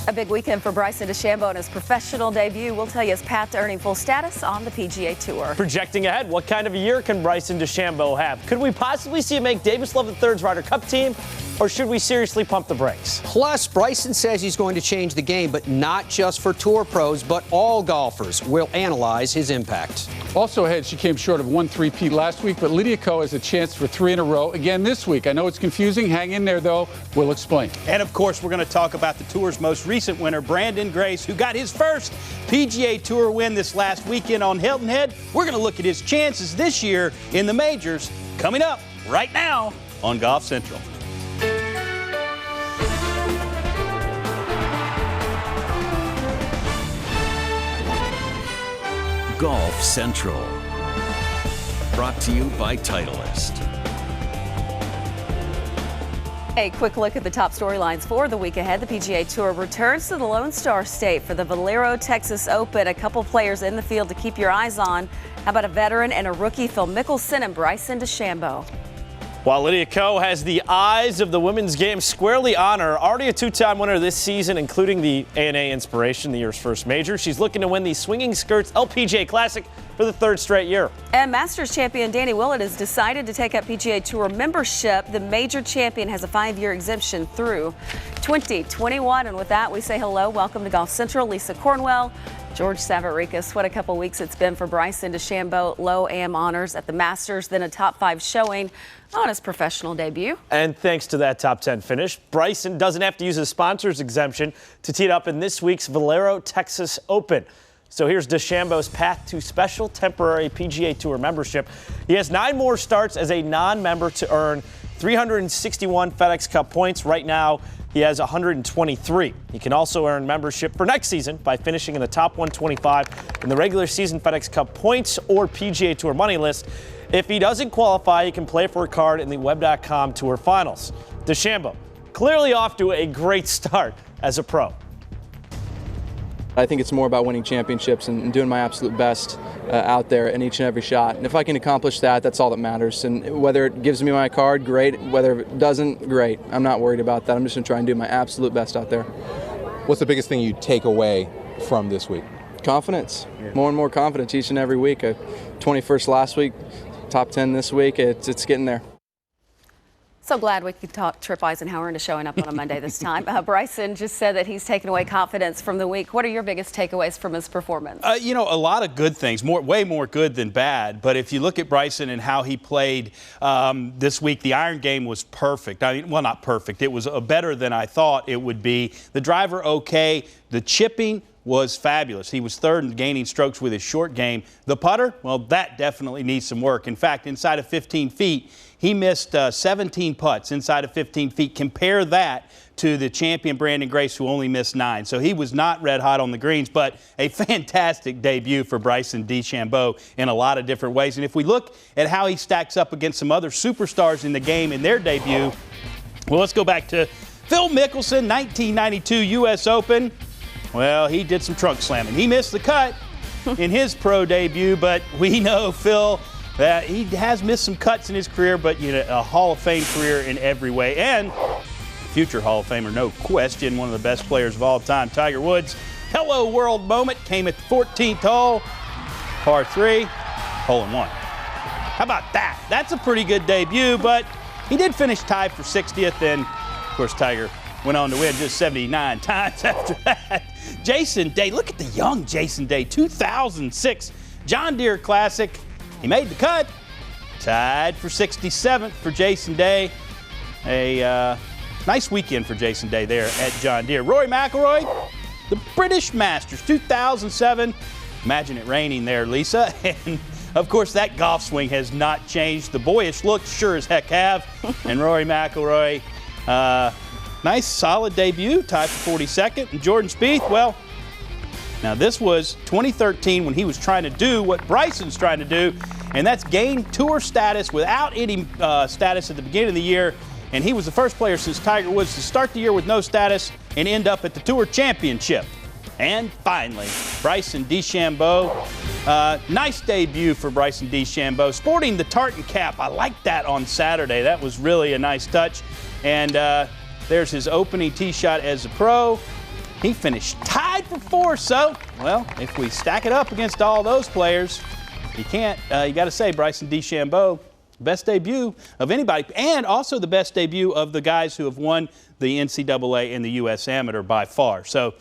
A big weekend for Bryson DeChambeau in his professional debut. We'll tell you his path to earning full status on the PGA Tour. Projecting ahead, what kind of a year can Bryson DeChambeau have? Could we possibly see him make Davis Love III's Ryder Cup team? Or should we seriously pump the brakes? Plus, Bryson says he's going to change the game, but not just for tour pros, but all golfers. We'll analyze his impact. Also ahead, she came short of 1 3-peat last week, but Lydia Ko has a chance for 3 in a row again this week. I know it's confusing. Hang in there, though. We'll explain. And, of course, we're going to talk about the Tour's most recent winner, Branden Grace, who got his first PGA Tour win this last weekend on Hilton Head. We're going to look at his chances this year in the majors, coming up right now on Golf Central. Golf Central, brought to you by Titleist. A quick look at the top storylines for the week ahead. The PGA Tour returns to the Lone Star State for the Valero Texas Open. A couple players in the field to keep your eyes on. How about a veteran and a rookie, Phil Mickelson and Bryson DeChambeau? While Lydia Ko has the eyes of the women's game squarely on her, already a 2-time winner this season, including the ANA Inspiration, the year's first major. She's looking to win the Swinging Skirts LPGA Classic for the 3rd straight year. And Masters champion Danny Willett has decided to take up PGA Tour membership. The major champion has a 5-year exemption through 2021. And with that, we say hello. Welcome to Golf Central. Lisa Cornwell, George Savarikas. What a couple weeks it's been for Bryson DeChambeau. Low AM honors at the Masters, then a top 5 showing on his professional debut. And thanks to that top 10 finish, Bryson doesn't have to use his sponsor's exemption to tee it up in this week's Valero Texas Open. So here's DeChambeau's path to special temporary PGA Tour membership. He has 9 more starts as a non-member to earn 361 FedEx Cup points. Right now, he has 123. He can also earn membership for next season by finishing in the top 125 in the regular season FedEx Cup points or PGA Tour money list. If he doesn't qualify, he can play for a card in the Web.com Tour Finals. DeChambeau clearly off to a great start as a pro. I think it's more about winning championships and doing my absolute best out there in each and every shot. And if I can accomplish that, that's all that matters. And whether it gives me my card, great. Whether it doesn't, great. I'm not worried about that. I'm just going to try and do my absolute best out there. What's the biggest thing you take away from this week? Confidence. More and more confidence each and every week. 21st last week, top 10 this week. It's getting there. So glad we could talk Trip Eisenhower into showing up on a Monday this time. Bryson just said that he's taken away confidence from the week. What are your biggest takeaways from his performance? You know, a lot of good things, way more good than bad. But if you look at Bryson and how he played this week, the iron game was perfect. I mean, well, not perfect. It was better than I thought it would be. The driver, okay. The chipping was fabulous. He was 3rd in gaining strokes with his short game. The putter, well, that definitely needs some work. In fact, inside of 15 feet, he missed 17 putts inside of 15 feet. Compare that to the champion Branden Grace, who only missed 9. So he was not red hot on the greens, but a fantastic debut for Bryson DeChambeau in a lot of different ways. And if we look at how he stacks up against some other superstars in the game in their debut, well, let's go back to Phil Mickelson, 1992 U.S. Open. Well, he did some trunk slamming. He missed the cut in his pro debut, but we know Phil that he has missed some cuts in his career, but you know, a Hall of Fame career in every way. And future Hall of Famer, no question, one of the best players of all time, Tiger Woods. Hello world moment came at the 14th hole, par 3, hole in 1. How about that? That's a pretty good debut, but he did finish tied for 60th, and of course Tiger went on to win just 79 times after that. Jason Day, look at the young Jason Day, 2006 John Deere Classic. He made the cut, tied for 67th for Jason Day. A nice weekend for Jason Day there at John Deere. Rory McIlroy, the British Masters, 2007. Imagine it raining there, Lisa. And of course, that golf swing has not changed. The boyish looks sure as heck have. And Rory McIlroy, nice solid debut, tied for 42nd. And Jordan Spieth, well, now this was 2013 when he was trying to do what Bryson's trying to do, and that's gain tour status without any status at the beginning of the year. And he was the first player since Tiger Woods to start the year with no status and end up at the Tour Championship. And finally, Bryson DeChambeau. Nice debut for Bryson DeChambeau. Sporting the tartan cap. I liked that on Saturday. That was really a nice touch. And there's his opening tee shot as a pro. He finished tied for 4th. So, well, if we stack it up against all those players, you can't. You got to say Bryson DeChambeau, best debut of anybody, and also the best debut of the guys who have won the NCAA and the U.S. Amateur by far. So,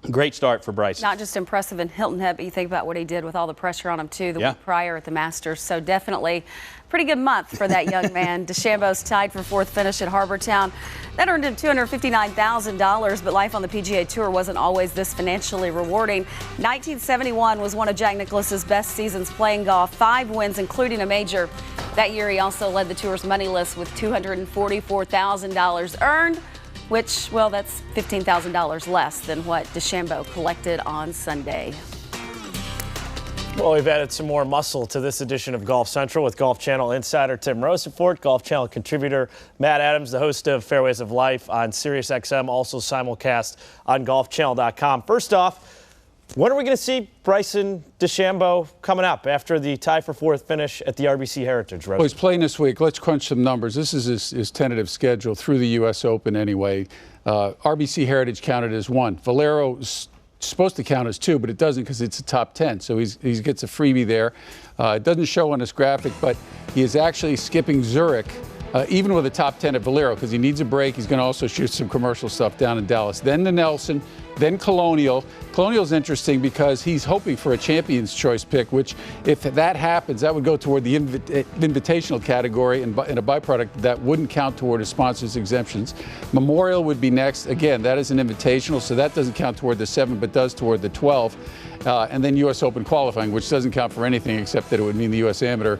great start for Bryson. Not just impressive in Hilton Head, but you think about what he did with all the pressure on him, too, the week prior at the Masters. So definitely pretty good month for that young man. DeChambeau's tied for 4th finish at Harbour Town. That earned him $259,000, but life on the PGA Tour wasn't always this financially rewarding. 1971 was one of Jack Nicklaus's best seasons playing golf, 5 wins, including a major. That year, he also led the tour's money list with $244,000 earned, which, well, that's $15,000 less than what DeChambeau collected on Sunday. Well, we've added some more muscle to this edition of Golf Central with Golf Channel insider Tim Rosenfort, Golf Channel contributor Matt Adams, the host of Fairways of Life on SiriusXM, also simulcast on golfchannel.com. First off, when are we going to see Bryson DeChambeau coming up after the tie for 4th finish at the RBC Heritage? Well, he's playing this week. Let's crunch some numbers. This is his tentative schedule through the U.S. Open anyway. RBC Heritage counted as 1. Valero's supposed to count as 2, but it doesn't because it's a top 10. So he gets a freebie there. It doesn't show on this graphic, but he is actually skipping Zurich, even with a top 10 at Valero, because he needs a break. He's going to also shoot some commercial stuff down in Dallas. Then the Nelson, then Colonial. Colonial's interesting because he's hoping for a Champion's Choice pick, which, if that happens, that would go toward the invitational category, and a byproduct that wouldn't count toward his sponsors' exemptions. Memorial would be next. Again, that is an invitational, so that doesn't count toward the 7, but does toward the 12. And then U.S. Open qualifying, which doesn't count for anything except that it would mean the U.S. Amateur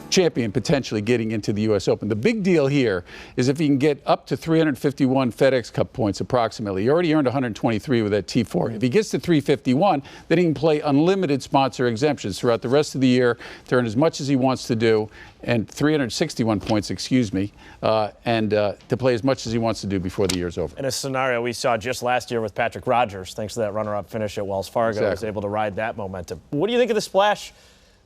champion potentially getting into the U.S. Open. The big deal here is if he can get up to 351 FedEx Cup points approximately. He already earned 123 with that T4. If he gets to 351, then he can play unlimited sponsor exemptions throughout the rest of the year to earn as much as he wants to do, and 361 points, excuse me, and to play as much as he wants to do before the year's over. In a scenario we saw just last year with Patrick Rogers, thanks to that runner-up finish at Wells Fargo, he was able to ride that momentum. What do you think of the splash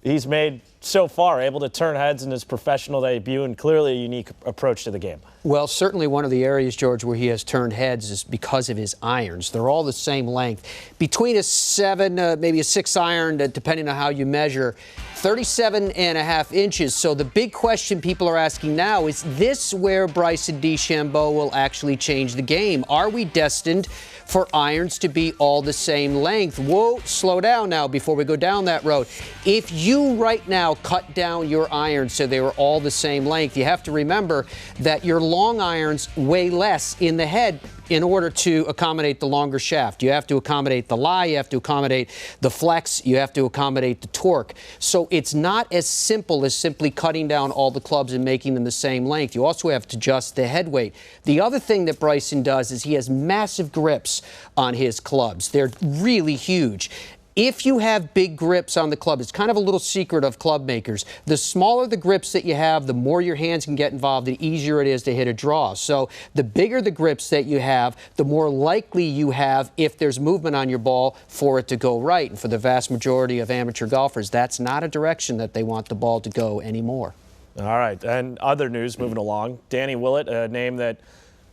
he's made so far, able to turn heads in his professional debut, and clearly a unique approach to the game? Well, certainly one of the areas, George, where he has turned heads is because of his irons. They're all the same length. Between a 7, maybe a 6 iron, depending on how you measure, 37.5 inches. So the big question people are asking now is this where Bryson DeChambeau will actually change the game? Are we destined for irons to be all the same length? Whoa, slow down now before we go down that road. If you right now cut down your irons so they were all the same length, you have to remember that your long irons weigh less in the head in order to accommodate the longer shaft. You have to accommodate the lie, you have to accommodate the flex, you have to accommodate the torque. So it's not as simple as simply cutting down all the clubs and making them the same length. You also have to adjust the head weight. The other thing that Bryson does is he has massive grips on his clubs. They're really huge. If you have big grips on the club, it's kind of a little secret of club makers. The smaller the grips that you have, the more your hands can get involved, the easier it is to hit a draw. So the bigger the grips that you have, the more likely you have, if there's movement on your ball, for it to go right. And for the vast majority of amateur golfers, that's not a direction that they want the ball to go anymore. All right, and other news moving along. Danny Willett, a name that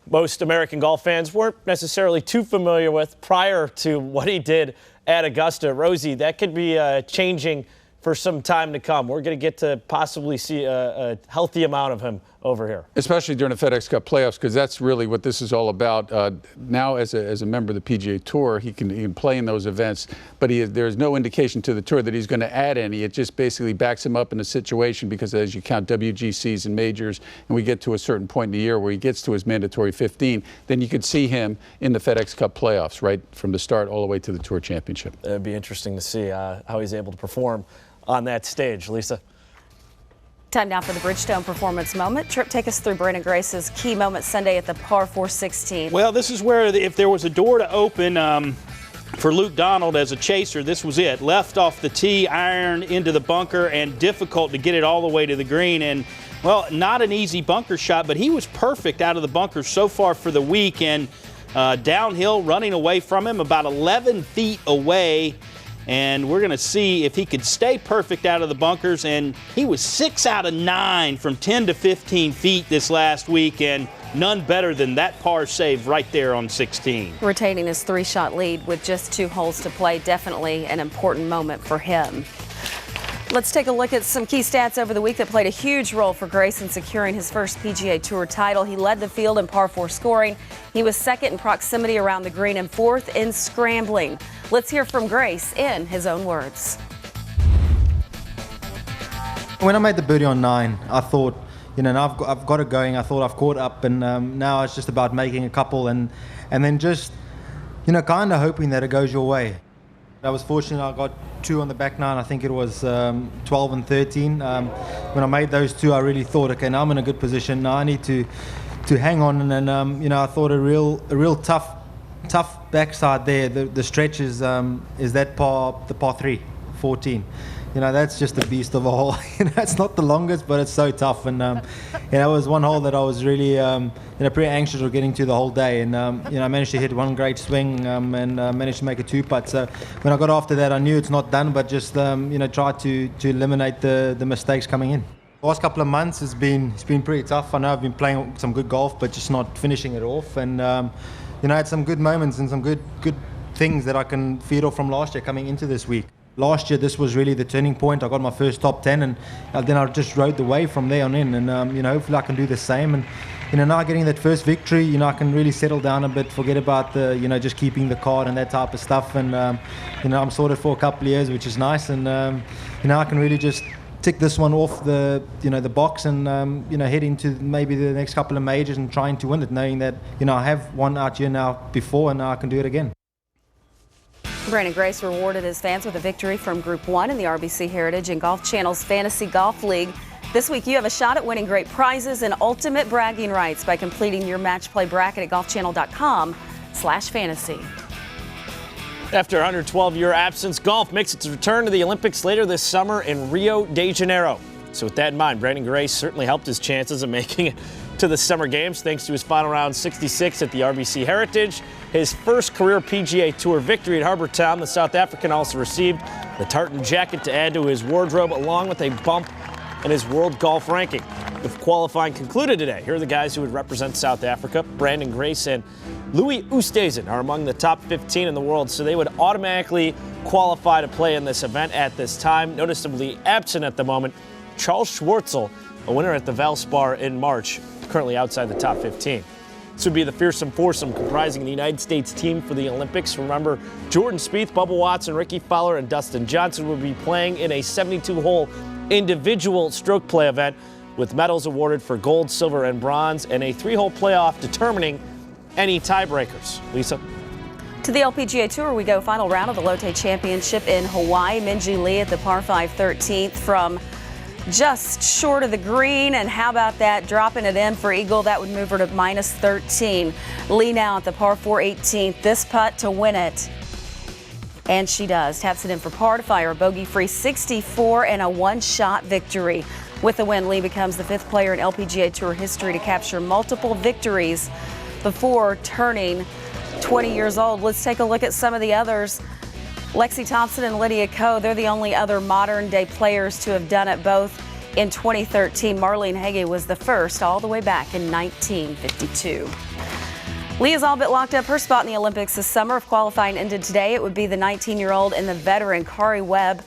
most American golf fans weren't necessarily too familiar with prior to what he did at Augusta. Rosie, that could be changing for some time to come. We're going to get to possibly see a healthy amount of him over here. Especially during the FedEx Cup playoffs, because that's really what this is all about. Now, as a member of the PGA Tour, he can play in those events, but there's no indication to the Tour that he's going to add any. It just basically backs him up in a situation, because as you count WGCs and majors, and we get to a certain point in the year where he gets to his mandatory 15, then you could see him in the FedEx Cup playoffs, right from the start all the way to the Tour Championship. It'd be interesting to see how he's able to perform on that stage. Lisa? Time now for the Bridgestone Performance Moment. Trip, take us through Branden Grace's key moment Sunday at the par 416. Well, this is where if there was a door to open for Luke Donald as a chaser, this was it. Left off the tee, iron into the bunker, and difficult to get it all the way to the green. And, well, not an easy bunker shot, but he was perfect out of the bunker so far for the week. And downhill, running away from him, about 11 feet away, and we're going to see if he could stay perfect out of the bunkers. And he was 6 out of 9 from 10 to 15 feet this last week, and none better than that par save right there on 16. Retaining his 3-shot lead with just 2 holes to play, definitely an important moment for him. Let's take a look at some key stats over the week that played a huge role for Grace in securing his first PGA Tour title. He led the field in par 4 scoring. He was second in proximity around the green and fourth in scrambling. Let's hear from Grace in his own words. When I made the birdie on 9, I thought, now I've got it going. I thought I've caught up, and now it's just about making a couple and then just, kind of hoping that it goes your way. I was fortunate. I got 2 on the back 9. I think it was 12 and 13. When I made those 2, I really thought, okay, now I'm in a good position. Now I need to hang on. And then, I thought a real tough backside there. The stretch is that the par 3, 14. That's just a beast of a hole. It's not the longest, but it's so tough. And it was one hole that I was really, pretty anxious of getting to the whole day. And I managed to hit one great swing and managed to make a 2-putt. So when I got after that, I knew it's not done, but just try to eliminate the mistakes coming in. The last couple of months it's been pretty tough. I know I've been playing some good golf, but just not finishing it off. And I had some good moments and some good things that I can feed off from last year coming into this week. Last year, this was really the turning point. I got my first top 10, and then I just rode the wave from there on in. And hopefully I can do the same. And now getting that first victory, I can really settle down a bit, forget about the just keeping the card and that type of stuff. And I'm sorted for a couple of years, which is nice. And I can really just tick this one off the box and head into maybe the next couple of majors and trying to win it, knowing that I have won out here now before, and now I can do it again. Branden Grace rewarded his fans with a victory from Group 1 in the RBC Heritage and Golf Channel's Fantasy Golf League. This week, you have a shot at winning great prizes and ultimate bragging rights by completing your match play bracket at golfchannel.com/fantasy. After a 112-year absence, golf makes its return to the Olympics later this summer in Rio de Janeiro. So with that in mind, Branden Grace certainly helped his chances of making it to the Summer Games thanks to his final round 66 at the RBC Heritage. His first career PGA Tour victory at Harbour Town. The South African also received the tartan jacket to add to his wardrobe, along with a bump in his world golf ranking. With qualifying concluded today, here are the guys who would represent South Africa. Branden Grace and Louis Oosthuizen are among the top 15 in the world, so they would automatically qualify to play in this event at this time. Noticeably absent at the moment, Charles Schwartzel, a winner at the Valspar in March, currently outside the top 15. This would be the fearsome foursome comprising the United States team for the Olympics. Remember, Jordan Spieth, Bubba Watson, Ricky Fowler, and Dustin Johnson will be playing in a 72-hole individual stroke play event with medals awarded for gold, silver, and bronze, and a 3-hole playoff determining any tiebreakers. Lisa? To the LPGA Tour we go. Final round of the Lotte Championship in Hawaii. Minjee Lee at the par 5 13th from just short of the green, and how about that, dropping it in for eagle? That would move her to -13. Lee now at the par 4 18th. This putt to win it, and she does. Taps it in for par to fire a bogey-free 64 and a one-shot victory. With the win, Lee becomes the 5th player in LPGA Tour history to capture multiple victories before turning 20 years old. Let's take a look at some of the others. Lexi Thompson and Lydia Ko, they're the only other modern-day players to have done it, both in 2013. Marlene Hege was the first all the way back in 1952. Lee is all but locked up her spot in the Olympics this summer. If qualifying ended today, it would be the 19-year-old and the veteran Kari Webb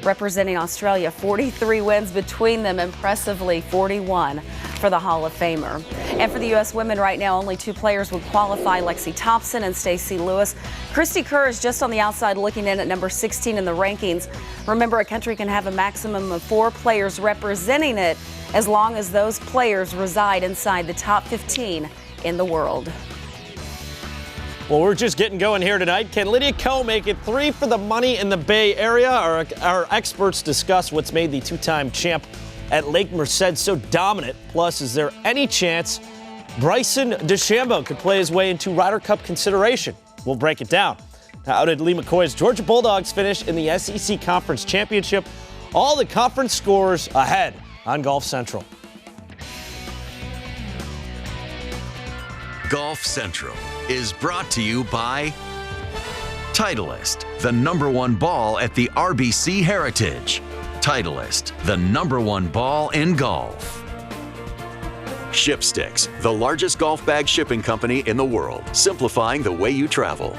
representing Australia. 43 wins between them, impressively 41 for the Hall of Famer. And for the U.S. women right now, only 2 players would qualify, Lexi Thompson and Stacey Lewis. Christy Kerr is just on the outside looking in at number 16 in the rankings. Remember, a country can have a maximum of 4 players representing it as long as those players reside inside the top 15 in the world. Well, we're just getting going here tonight. Can Lydia Ko make it 3 for the money in the Bay Area? Our experts discuss what's made the 2-time champ at Lake Merced so dominant. Plus, is there any chance Bryson DeChambeau could play his way into Ryder Cup consideration? We'll break it down. Now, how did Lee McCoy's Georgia Bulldogs finish in the SEC Conference Championship? All the conference scores ahead on Golf Central. Golf Central is brought to you by Titleist, the #1 ball at the RBC Heritage. Titleist, the #1 ball in golf. Shipsticks, the largest golf bag shipping company in the world, simplifying the way you travel.